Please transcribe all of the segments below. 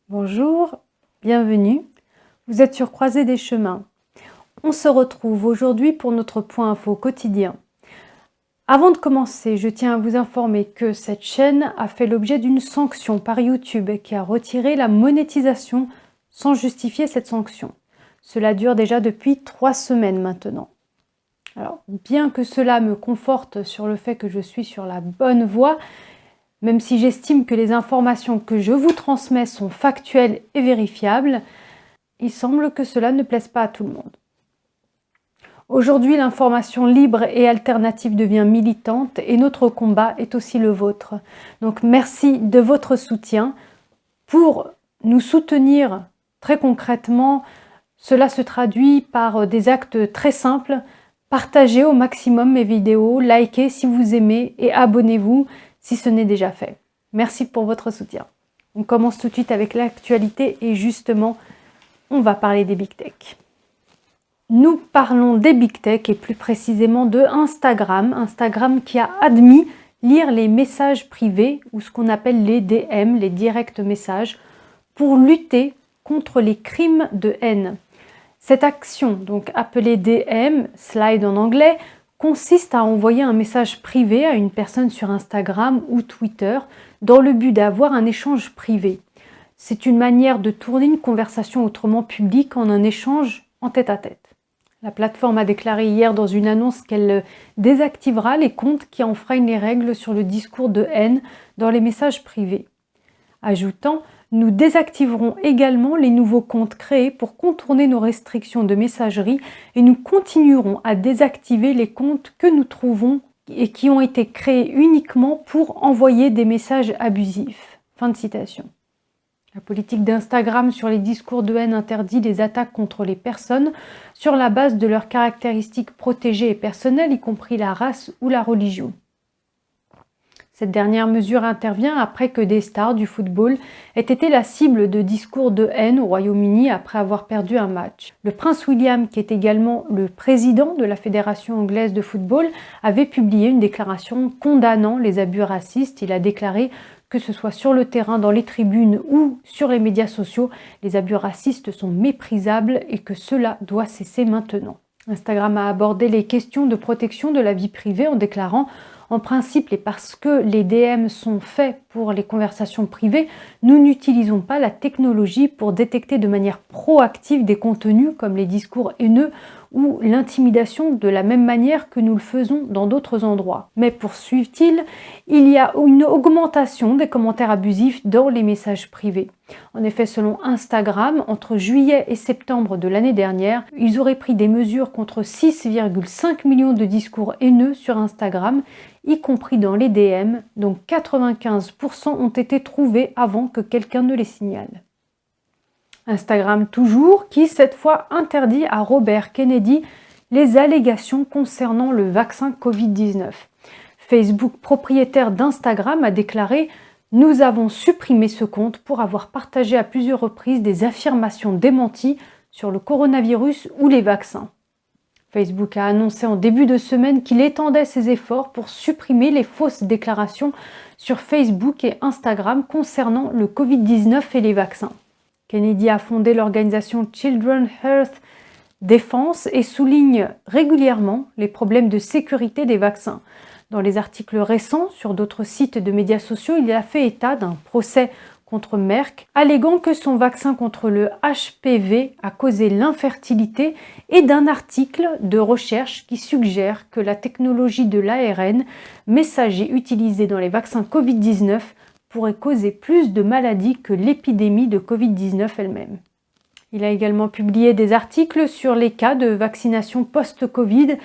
Bonjour, bienvenue. Vous êtes sur Croisée des chemins. On se retrouve aujourd'hui pour notre point info quotidien. Avant de commencer, je tiens à vous informer que cette chaîne a fait l'objet d'une sanction par YouTube qui a retiré la monétisation sans justifier cette sanction. Cela dure déjà depuis 3 semaines maintenant. Alors, bien que cela me conforte sur le fait que je suis sur la bonne voie, même si j'estime que les informations que je vous transmets sont factuelles et vérifiables, il semble que cela ne plaise pas à tout le monde. Aujourd'hui, l'information libre et alternative devient militante et notre combat est aussi le vôtre. Donc merci de votre soutien. Pour nous soutenir très concrètement, cela se traduit par des actes très simples. Partagez au maximum mes vidéos, likez si vous aimez et abonnez-vous si ce n'est déjà fait. Merci pour votre soutien. On commence tout de suite avec l'actualité et justement, on va parler des Big Tech. Nous parlons des Big Tech et plus précisément de Instagram. Instagram qui a admis lire les messages privés ou ce qu'on appelle les DM, les directs messages, pour lutter contre les crimes de haine. Cette action, donc appelée DM, slide en anglais, consiste à envoyer un message privé à une personne sur Instagram ou Twitter dans le but d'avoir un échange privé. C'est une manière de tourner une conversation autrement publique en un échange en tête-à-tête. La plateforme a déclaré hier dans une annonce qu'elle désactivera les comptes qui enfreignent les règles sur le discours de haine dans les messages privés. Ajoutant, nous désactiverons également les nouveaux comptes créés pour contourner nos restrictions de messagerie et nous continuerons à désactiver les comptes que nous trouvons et qui ont été créés uniquement pour envoyer des messages abusifs. Fin de citation. La politique d'Instagram sur les discours de haine interdit les attaques contre les personnes sur la base de leurs caractéristiques protégées et personnelles, y compris la race ou la religion. Cette dernière mesure intervient après que des stars du football aient été la cible de discours de haine au Royaume-Uni après avoir perdu un match. Le prince William, qui est également le président de la Fédération anglaise de football, avait publié une déclaration condamnant les abus racistes. Il a déclaré que ce soit sur le terrain, dans les tribunes ou sur les médias sociaux, les abus racistes sont méprisables et que cela doit cesser maintenant. Instagram a abordé les questions de protection de la vie privée en déclarant « En principe, et parce que les DM sont faits pour les conversations privées, nous n'utilisons pas la technologie pour détecter de manière proactive des contenus comme les discours haineux ou l'intimidation de la même manière que nous le faisons dans d'autres endroits. Mais poursuivent-ils, il y a une augmentation des commentaires abusifs dans les messages privés. En effet, selon Instagram, entre juillet et septembre de l'année dernière, ils auraient pris des mesures contre 6,5 millions de discours haineux sur Instagram, y compris dans les DM, dont 95% ont été trouvés avant que quelqu'un ne les signale. Instagram toujours, qui cette fois interdit à Robert Kennedy les allégations concernant le vaccin Covid-19. Facebook, propriétaire d'Instagram, a déclaré « Nous avons supprimé ce compte pour avoir partagé à plusieurs reprises des affirmations démenties sur le coronavirus ou les vaccins. » Facebook a annoncé en début de semaine qu'il étendait ses efforts pour supprimer les fausses déclarations sur Facebook et Instagram concernant le Covid-19 et les vaccins. Kennedy a fondé l'organisation Children's Health Defense et souligne régulièrement les problèmes de sécurité des vaccins. Dans les articles récents sur d'autres sites de médias sociaux, il a fait état d'un procès contre Merck, alléguant que son vaccin contre le HPV a causé l'infertilité et d'un article de recherche qui suggère que la technologie de l'ARN messager utilisée dans les vaccins Covid-19 pourrait causer plus de maladies que l'épidémie de Covid-19 elle-même. Il a également publié des articles sur les cas de vaccination post-Covid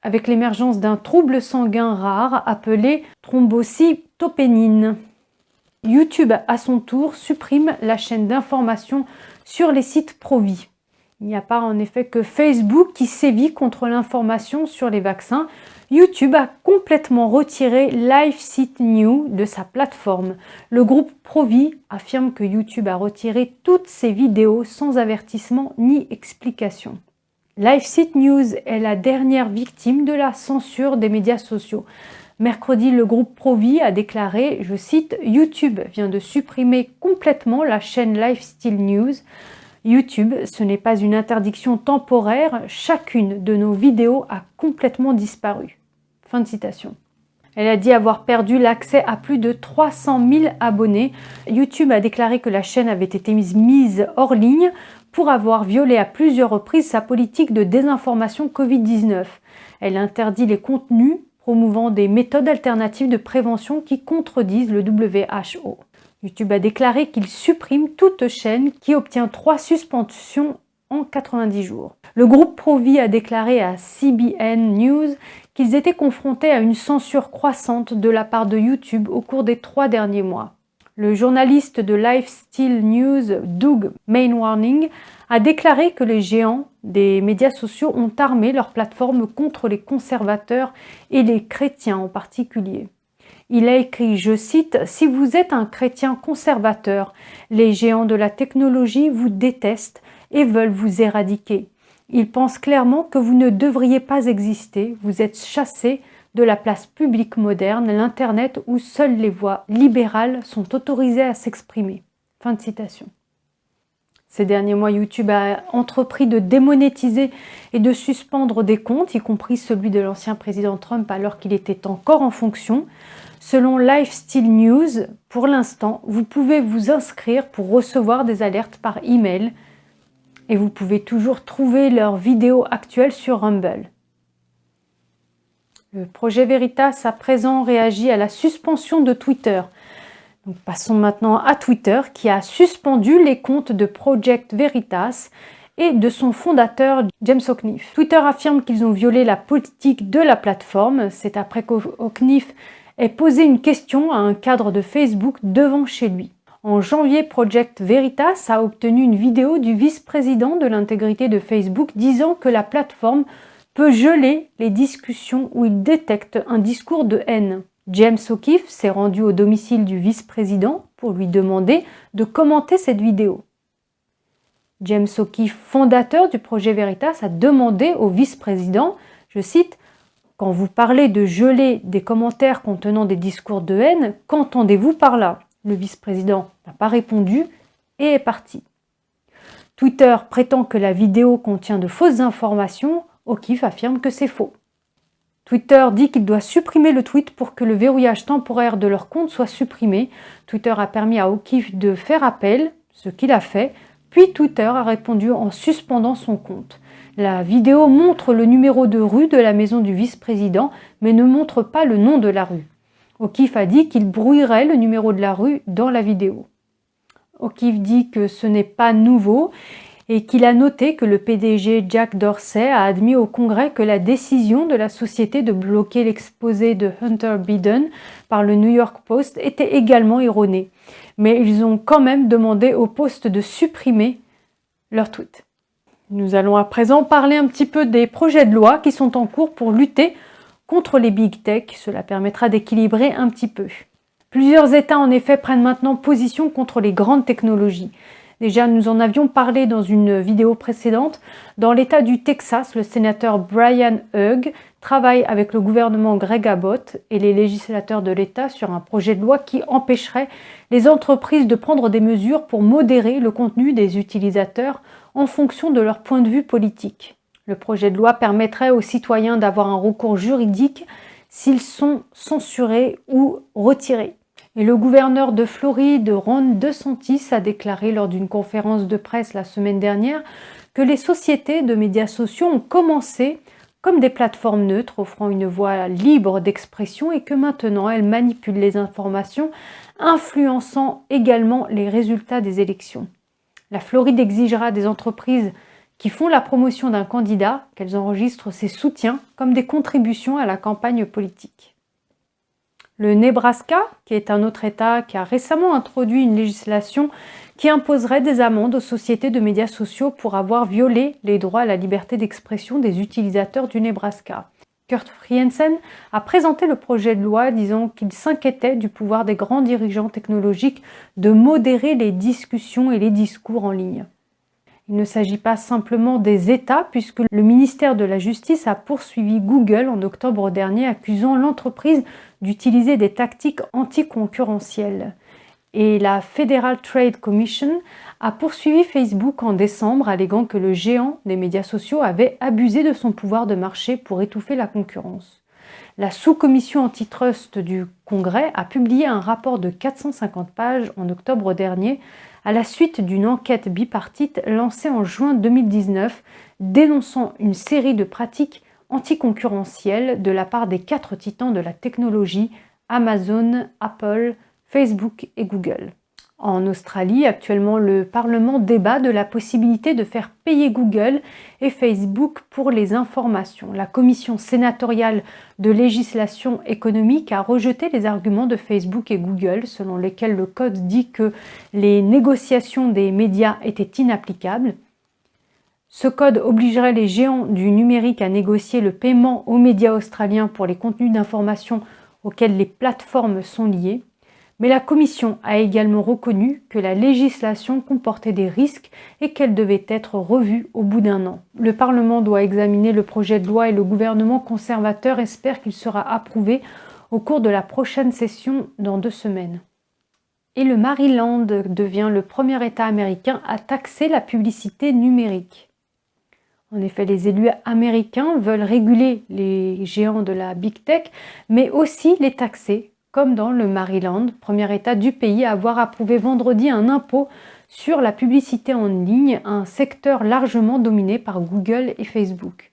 avec l'émergence d'un trouble sanguin rare appelé thrombocytopénine. YouTube, à son tour, supprime la chaîne d'information sur les sites pro-vie. Il n'y a pas en effet que Facebook qui sévit contre l'information sur les vaccins. YouTube a complètement retiré LifeSite.News de sa plateforme. Le groupe pro-vie affirme que YouTube a retiré toutes ses vidéos sans avertissement ni explication. LifeSite.News est la dernière victime de la censure des médias sociaux. Mercredi, le groupe Provi a déclaré, je cite, « YouTube vient de supprimer complètement la chaîne Lifestyle News. YouTube, ce n'est pas une interdiction temporaire, chacune de nos vidéos a complètement disparu. » Fin de citation. Elle a dit avoir perdu l'accès à plus de 300 000 abonnés. YouTube a déclaré que la chaîne avait été mise hors ligne pour avoir violé à plusieurs reprises sa politique de désinformation Covid-19. Elle interdit les contenus promouvant des méthodes alternatives de prévention qui contredisent le WHO. YouTube a déclaré qu'il supprime toute chaîne qui obtient 3 suspensions en 90 jours. Le groupe Provi a déclaré à CBN News qu'ils étaient confrontés à une censure croissante de la part de YouTube au cours des 3 derniers mois. Le journaliste de Lifestyle News, Doug Mainwarning, a déclaré que les géants des médias sociaux ont armé leur plateforme contre les conservateurs et les chrétiens en particulier. Il a écrit, je cite, « Si vous êtes un chrétien conservateur, les géants de la technologie vous détestent et veulent vous éradiquer. Ils pensent clairement que vous ne devriez pas exister, vous êtes chassés de la place publique moderne, l'Internet où seules les voix libérales sont autorisées à s'exprimer. » Fin de citation. Ces derniers mois, YouTube a entrepris de démonétiser et de suspendre des comptes, y compris celui de l'ancien président Trump alors qu'il était encore en fonction. Selon Lifestyle News, pour l'instant, vous pouvez vous inscrire pour recevoir des alertes par email et vous pouvez toujours trouver leurs vidéos actuelles sur Rumble. Le projet Veritas à présent réagit à la suspension de Twitter. Donc passons maintenant à Twitter qui a suspendu les comptes de Project Veritas et de son fondateur James O'Keefe. Twitter affirme qu'ils ont violé la politique de la plateforme. C'est après qu'O'Keefe ait posé une question à un cadre de Facebook devant chez lui. En janvier, Project Veritas a obtenu une vidéo du vice-président de l'intégrité de Facebook disant que la plateforme peut geler les discussions où il détecte un discours de haine. James O'Keefe s'est rendu au domicile du vice-président pour lui demander de commenter cette vidéo. James O'Keefe, fondateur du projet Veritas, a demandé au vice-président, je cite, « Quand vous parlez de geler des commentaires contenant des discours de haine, qu'entendez-vous par là ?» Le vice-président n'a pas répondu et est parti. Twitter prétend que la vidéo contient de fausses informations. O'Keefe affirme que c'est faux. Twitter dit qu'il doit supprimer le tweet pour que le verrouillage temporaire de leur compte soit supprimé. Twitter a permis à O'Keefe de faire appel, ce qu'il a fait, puis Twitter a répondu en suspendant son compte. La vidéo montre le numéro de rue de la maison du vice-président, mais ne montre pas le nom de la rue. O'Keefe a dit qu'il brouillerait le numéro de la rue dans la vidéo. O'Keefe dit que ce n'est pas nouveau et qu'il a noté que le PDG Jack Dorsey a admis au Congrès que la décision de la société de bloquer l'exposé de Hunter Biden par le New York Post était également erronée. Mais ils ont quand même demandé au Post de supprimer leur tweet. Nous allons à présent parler un petit peu des projets de loi qui sont en cours pour lutter contre les big tech. Cela permettra d'équilibrer un petit peu. Plusieurs États en effet prennent maintenant position contre les grandes technologies. Déjà, nous en avions parlé dans une vidéo précédente. Dans l'État du Texas, le sénateur Brian Hugg travaille avec le gouvernement Greg Abbott et les législateurs de l'État sur un projet de loi qui empêcherait les entreprises de prendre des mesures pour modérer le contenu des utilisateurs en fonction de leur point de vue politique. Le projet de loi permettrait aux citoyens d'avoir un recours juridique s'ils sont censurés ou retirés. Et le gouverneur de Floride, Ron DeSantis, a déclaré lors d'une conférence de presse la semaine dernière que les sociétés de médias sociaux ont commencé comme des plateformes neutres offrant une voie libre d'expression et que maintenant elles manipulent les informations, influençant également les résultats des élections. La Floride exigera des entreprises qui font la promotion d'un candidat qu'elles enregistrent ses soutiens comme des contributions à la campagne politique. Le Nebraska, qui est un autre État qui a récemment introduit une législation qui imposerait des amendes aux sociétés de médias sociaux pour avoir violé les droits à la liberté d'expression des utilisateurs du Nebraska. Kurt Friensen a présenté le projet de loi disant qu'il s'inquiétait du pouvoir des grands dirigeants technologiques de modérer les discussions et les discours en ligne. Il ne s'agit pas simplement des États, puisque le ministère de la Justice a poursuivi Google en octobre dernier, accusant l'entreprise d'utiliser des tactiques anticoncurrentielles. Et la Federal Trade Commission a poursuivi Facebook en décembre, alléguant que le géant des médias sociaux avait abusé de son pouvoir de marché pour étouffer la concurrence. La sous-commission antitrust du Congrès a publié un rapport de 450 pages en octobre dernier, à la suite d'une enquête bipartite lancée en juin 2019, dénonçant une série de pratiques anticoncurrentielles de la part des 4 titans de la technologie, Amazon, Apple, Facebook et Google. En Australie, actuellement, le Parlement débat de la possibilité de faire payer Google et Facebook pour les informations. La commission sénatoriale de législation économique a rejeté les arguments de Facebook et Google, selon lesquels le code dit que les négociations des médias étaient inapplicables. Ce code obligerait les géants du numérique à négocier le paiement aux médias australiens pour les contenus d'information auxquels les plateformes sont liées. Mais la Commission a également reconnu que la législation comportait des risques et qu'elle devait être revue au bout d'un an. Le Parlement doit examiner le projet de loi et le gouvernement conservateur espère qu'il sera approuvé au cours de la prochaine session dans 2 semaines. Et le Maryland devient le premier État américain à taxer la publicité numérique. En effet, les élus américains veulent réguler les géants de la Big Tech, mais aussi les taxer, comme dans le Maryland, premier État du pays à avoir approuvé vendredi un impôt sur la publicité en ligne, un secteur largement dominé par Google et Facebook.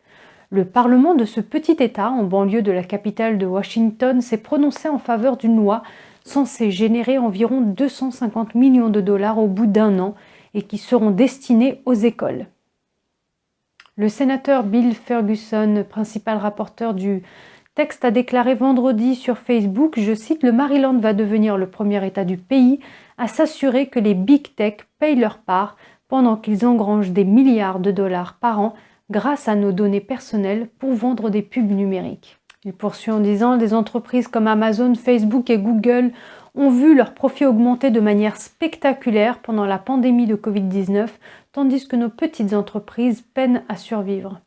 Le Parlement de ce petit État, en banlieue de la capitale de Washington, s'est prononcé en faveur d'une loi censée générer environ 250 millions de dollars au bout d'un an et qui seront destinés aux écoles. Le sénateur Bill Ferguson, principal rapporteur du texte, a déclaré vendredi sur Facebook, je cite, « Le Maryland va devenir le premier État du pays à s'assurer que les Big Tech payent leur part pendant qu'ils engrangent des milliards de dollars par an grâce à nos données personnelles pour vendre des pubs numériques. » Il poursuit en disant « Des entreprises comme Amazon, Facebook et Google ont vu leurs profits augmenter de manière spectaculaire pendant la pandémie de Covid-19, tandis que nos petites entreprises peinent à survivre. »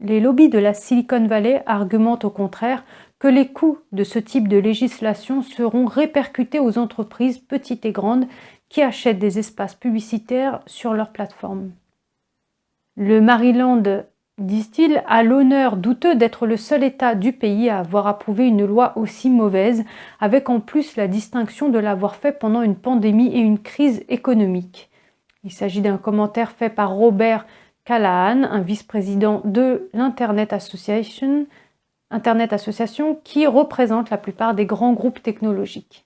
Les lobbies de la Silicon Valley argumentent au contraire que les coûts de ce type de législation seront répercutés aux entreprises petites et grandes qui achètent des espaces publicitaires sur leur plateforme. Le Maryland, disent-ils, a l'honneur douteux d'être le seul État du pays à avoir approuvé une loi aussi mauvaise, avec en plus la distinction de l'avoir fait pendant une pandémie et une crise économique. Il s'agit d'un commentaire fait par Robert Callahan, un vice-président de l'Internet Association, qui représente la plupart des grands groupes technologiques.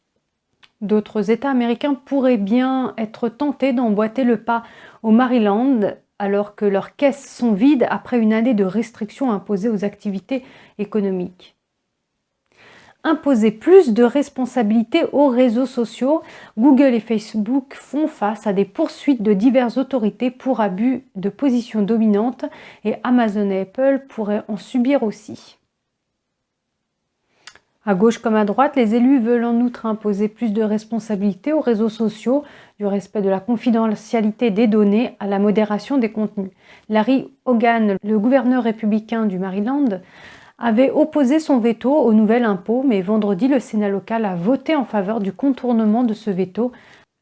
D'autres États américains pourraient bien être tentés d'emboîter le pas au Maryland, alors que leurs caisses sont vides après une année de restrictions imposées aux activités économiques. Imposer plus de responsabilités aux réseaux sociaux, Google et Facebook font face à des poursuites de diverses autorités pour abus de position dominante et Amazon et Apple pourraient en subir aussi. À gauche comme à droite, les élus veulent en outre imposer plus de responsabilités aux réseaux sociaux, du respect de la confidentialité des données à la modération des contenus. Larry Hogan, le gouverneur républicain du Maryland, avait opposé son veto au nouvel impôt, mais vendredi, le Sénat local a voté en faveur du contournement de ce veto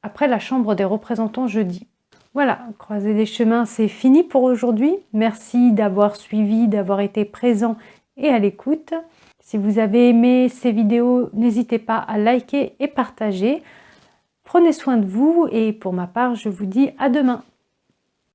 après la Chambre des représentants jeudi. Voilà, Croiser des chemins, c'est fini pour aujourd'hui. Merci d'avoir suivi, d'avoir été présent et à l'écoute. Si vous avez aimé ces vidéos, n'hésitez pas à liker et partager. Prenez soin de vous et pour ma part, je vous dis à demain.